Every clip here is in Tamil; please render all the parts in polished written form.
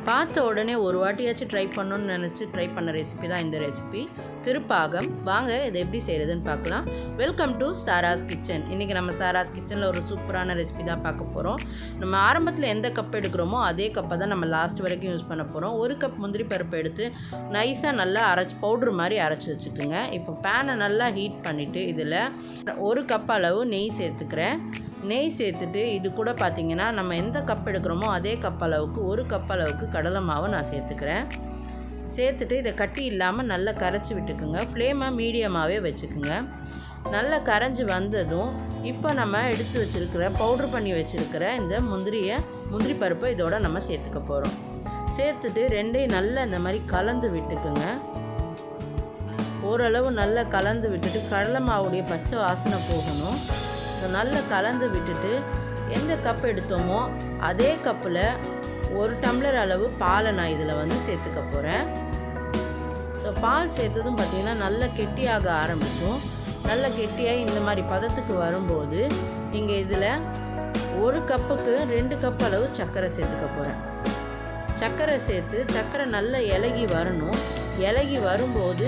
பார்த்த உடனே ஒரு வாட்டியாச்சும் ட்ரை பண்ணணும்னு நினச்சி ட்ரை பண்ண ரெசிபி தான் இந்த ரெசிபி, திருப்பாகம். வாங்க இதை எப்படி செய்கிறதுன்னு பார்க்கலாம். Welcome to Sara's kitchen. இன்றைக்கி நம்ம சாராஸ் கிச்சனில் ஒரு சூப்பரான ரெசிபி தான் பார்க்க போகிறோம். நம்ம ஆரம்பத்தில் எந்த கப் எடுக்கிறோமோ அதே கப்பை தான் நம்ம லாஸ்ட் வரைக்கும் யூஸ் பண்ண போகிறோம். ஒரு கப் முந்திரி பருப்பு எடுத்து நைஸாக நல்லா பவுட்ரு மாதிரி அரைச்சி வச்சுக்கோங்க. இப்போ பேனை நல்லா ஹீட் பண்ணிவிட்டு இதில் ஒரு கப் அளவு நெய் சேர்த்துக்கிறேன். நெய் சேர்த்துட்டு இது கூட பார்த்திங்கன்னா நம்ம எந்த கப் எடுக்கிறோமோ அதே கப் அளவுக்கு ஒரு கப் அளவுக்கு கடலை மாவை நான் சேர்த்துக்கிறேன். சேர்த்துட்டு இதை கட்டி இல்லாமல் நல்லா கரைச்சி விட்டுக்குங்க. ஃப்ளேமை மீடியமாகவே வச்சுக்குங்க. நல்லா கரைஞ்சி வந்ததும் இப்போ நம்ம எடுத்து வச்சுருக்கிற பவுட்ரு பண்ணி வச்சுருக்கிற இந்த முந்திரி பருப்பை இதோட நம்ம சேர்த்துக்க போகிறோம். சேர்த்துட்டு ரெண்டையும் நல்லா இந்த மாதிரி கலந்து விட்டுக்குங்க. ஓரளவு நல்லா கலந்து விட்டுட்டு கடலை மாவுடைய பச்சை வாசனை போகணும். நல்லா கலந்து விட்டுட்டு எந்த கப் எடுத்தோமோ அதே கப்பில் ஒரு டம்ளர் அளவு பாலை நான் இதில் சேர்த்துக்க போகிறேன். ஸோ பால் சேர்த்ததும் பார்த்திங்கன்னா நல்லா கெட்டியாக ஆரம்பிக்கும். நல்லா கெட்டியாக இந்த மாதிரி பதத்துக்கு வரும்போது இங்கே இதில் ஒரு கப்புக்கு 2 கப் அளவு சர்க்கரை சேர்த்துக்க போகிறேன். சர்க்கரை சேர்த்து சர்க்கரை நல்லா இலகி வரணும். இலகி வரும்போது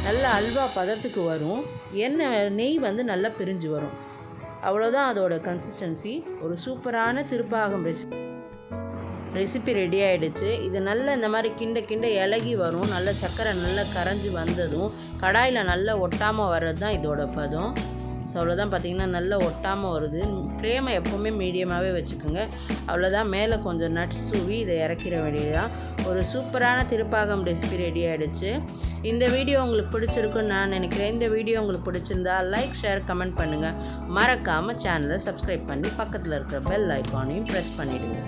நல்ல அல்வா பதத்துக்கு வரும். நெய் நல்லா பிரிஞ்சு வரும். அவ்வளோதான் அதோட கன்சிஸ்டன்சி. ஒரு சூப்பரான திருப்பாகம் ரெசிபி ரெடி ஆகிடுச்சு. இது நல்லா இந்த மாதிரி கிண்ட இலகி வரும். நல்லா சர்க்கரை நல்லா கரைஞ்சி வந்ததும் கடாயில் நல்லா ஒட்டாமல் வர்றது தான் இதோட பதம். ஸோ அவ்வளோதான், பார்த்திங்கன்னா நல்லா ஒட்டாமல் வருது. ஃப்ளேமை எப்போவுமே மீடியமாகவே வச்சுக்கோங்க. அவ்வளோதான், மேலே கொஞ்சம் நட்ஸ் தூவி இதை இறக்கிற வேண்டியதுதான். ஒரு சூப்பரான திருப்பாகம் ரெசிபி ரெடி ஆகிடுச்சு. இந்த வீடியோ உங்களுக்கு பிடிச்சிருக்குன்னு நான் நினைக்கிறேன். இந்த வீடியோ உங்களுக்கு பிடிச்சிருந்தா லைக், ஷேர், கமெண்ட் பண்ணுங்கள். மறக்காமல் சேனலை சப்ஸ்கிரைப் பண்ணி பக்கத்தில் இருக்கிற பெல் ஐக்கானையும் ப்ரெஸ் பண்ணிவிடுங்க.